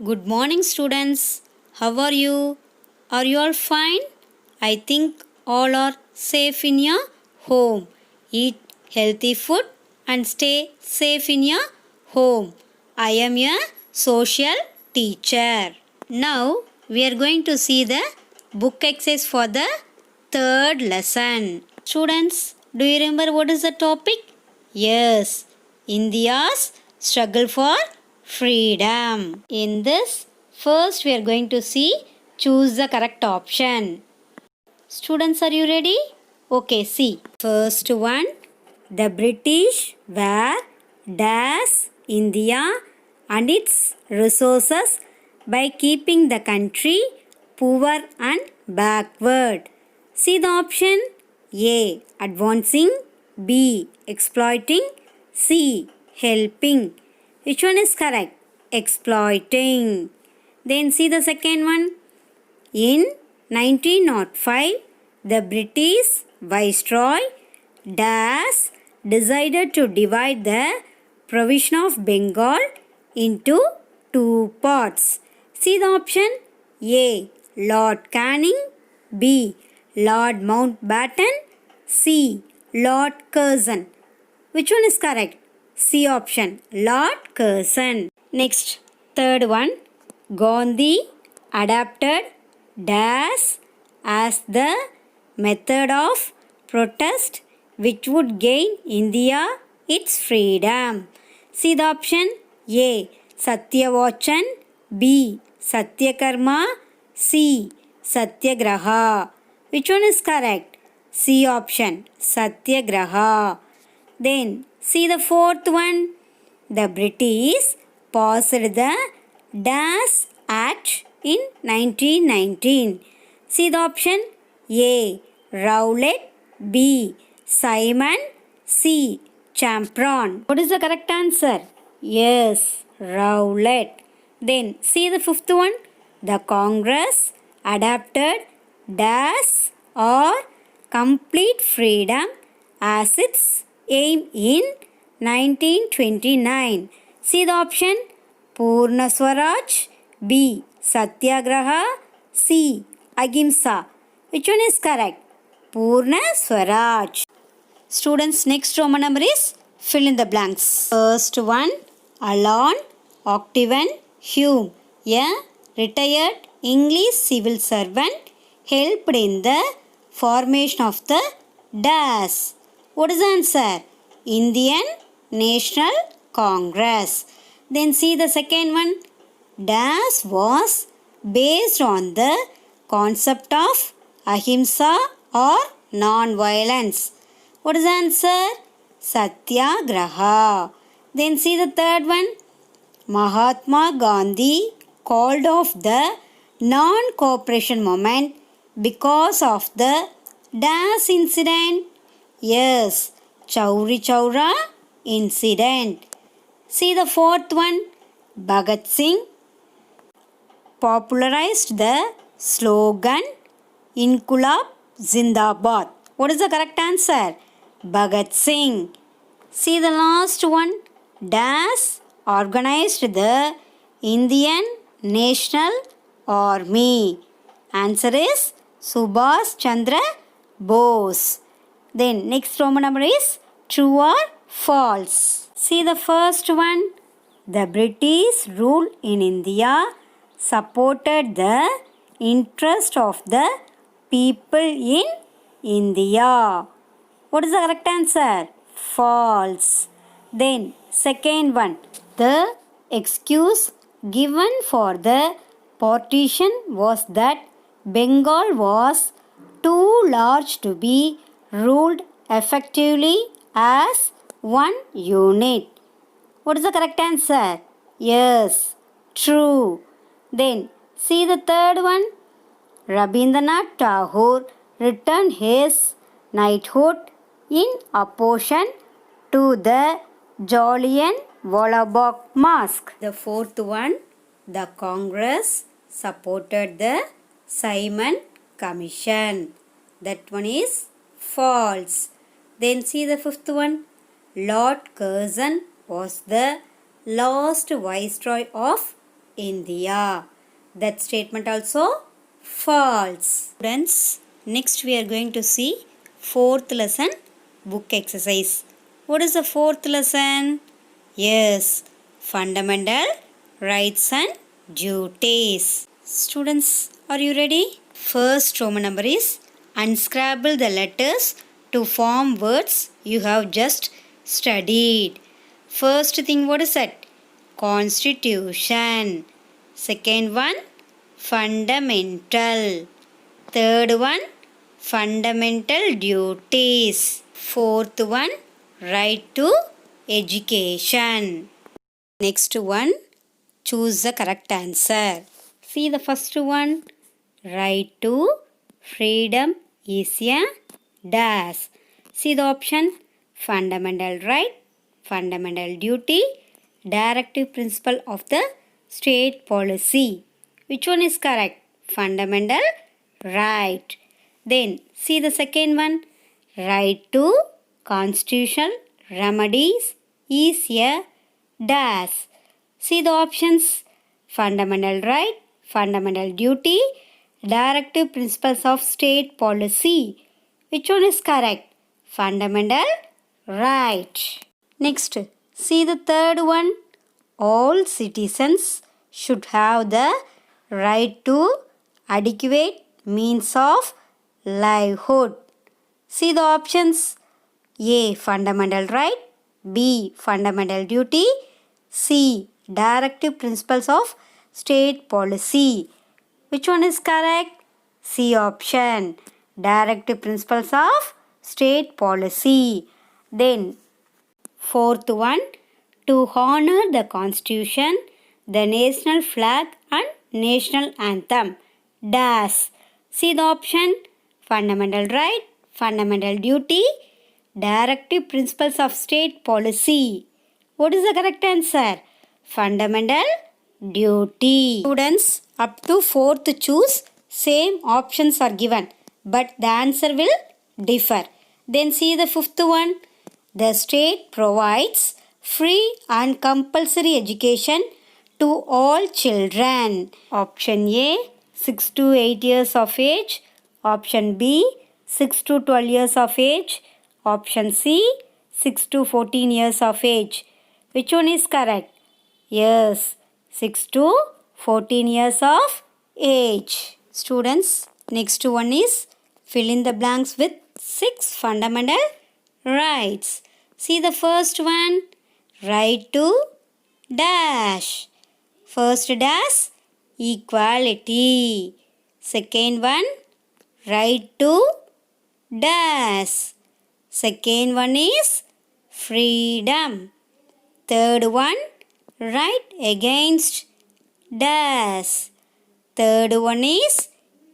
Good morning, students. How are you? Are you all fine? I think all are safe in your home. Eat healthy food and stay safe in your home. I am your social teacher. Now we are going to see the book exercise for the third lesson. Students, do you remember what is the topic? Yes, India's struggle for freedom. In this, first we are going to see choose the correct option. Students, are you ready? Okay, see. First one, the British were dash India and its resources by keeping the country poor and backward. See the option A. Advancing, B. Exploiting, C. Helping. Which one is correct? Exploiting. Then see the second one. In 1905, the British Viceroy Das decided to divide the provision of Bengal into two parts. See the option A. Lord Canning, B. Lord Mountbatten, C. Lord Curzon. Which one is correct? C option, Lord Curzon. Next, third one. Gandhi adapted dash as the method of protest which would gain India its freedom. See the option A. Satyavachan, B. Satyakarma, C. Satyagraha. Which one is correct? C option, Satyagraha. Then see the fourth one. The British passed the Dash Act in 1919. See the option A. Rowlett, B. Simon, C. Champion. What is the correct answer? Yes, Rowlett. Then see the fifth one. The Congress adopted Dash or complete freedom as its aim in 1929. See the option Purna Swaraj, B. Satyagraha, C. Ahimsa. Which one is correct? Purna Swaraj. Students, next Roman number is fill in the blanks. First one, Alan Octavian Hume, a retired English civil servant, helped in the formation of the dash. What is the answer? Indian National Congress. Then see the second one. Dash was based on the concept of ahimsa or non-violence. What is the answer? Satyagraha. Then see the third one. Mahatma Gandhi called off the non-cooperation movement because of the dash incident. Yes, Chauri Chaura incident. See the fourth one. Bhagat Singh popularized the slogan Inqilab Zindabad. What is the correct answer? Bhagat Singh. See the last one. Dash organized the Indian National Army. Answer is Subhash Chandra Bose. Then next Roman number is true or false. See the first one. The British rule in India supported the interest of the people in India. What is the correct answer? False. Then second one. The excuse given for the partition was that Bengal was too large to be ruled effectively as one unit. What is the correct answer? Yes, true. Then see the third one. Rabindranath Tagore returned his knighthood in opposition to the Jallian Walla Bagh massacre. The fourth one. The Congress supported the Simon Commission. That one is false. Then see the fifth one. Lord Curzon was the last viceroy of India. That statement also false. Students, next we are going to see fourth lesson book exercise. What is the fourth lesson? Yes, fundamental rights and duties. Students, are you ready? First Roman number is unscramble the letters to form words you have just studied. First thing, what is that? Constitution. Second one, fundamental. Third one, fundamental duties. Fourth one, right to education. Next one, choose the correct answer. See the first one, right to freedom is a dash. See the option, fundamental right, fundamental duty, directive principle of the state policy. Which one is correct? Fundamental right. Then see the second one, right to constitutional remedies is a dash. See the options, fundamental right, fundamental duty, directive principles of state policy. Which one is correct? Fundamental right. Next, see the third one. All citizens should have the right to adequate means of livelihood. See the options. A. Fundamental right. B. Fundamental duty. C. Directive principles of state policy. Which one is correct? C option. Directive principles of state policy. Then fourth one, to honor the constitution, the national flag and national anthem. Dash. See the option, fundamental right, fundamental duty, directive principles of state policy. What is the correct answer? Fundamental duty. Students, up to fourth choose, same options are given, but the answer will differ. Then see the fifth one. The state provides free and compulsory education to all children. Option A, 6 to 8 years of age. Option B, 6 to 12 years of age. Option C, 6 to 14 years of age. Which one is correct? Yes, 6 to 14 years of age. Students, next one is fill in the blanks with 6 fundamental rights. See the first one, right to dash. First dash, equality. Second one, right to dash. Second one is freedom. Third one, right against dash. Third one is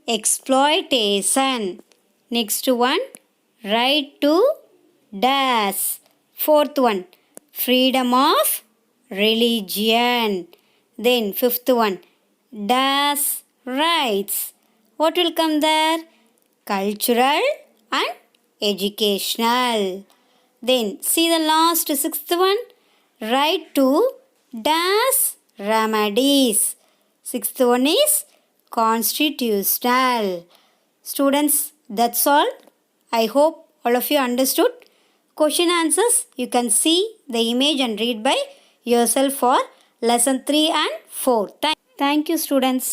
exploitation. Next one, right to dash. Fourth one, freedom of religion. Then fifth one, dash rights. What will come there? Cultural and educational. Then see the last sixth one, right to dash remedies. Sixth one is constitutional. Students, that's all. I hope all of you understood. Question answers you can see the image and read by yourself for lesson 3 and 4. Thank you students.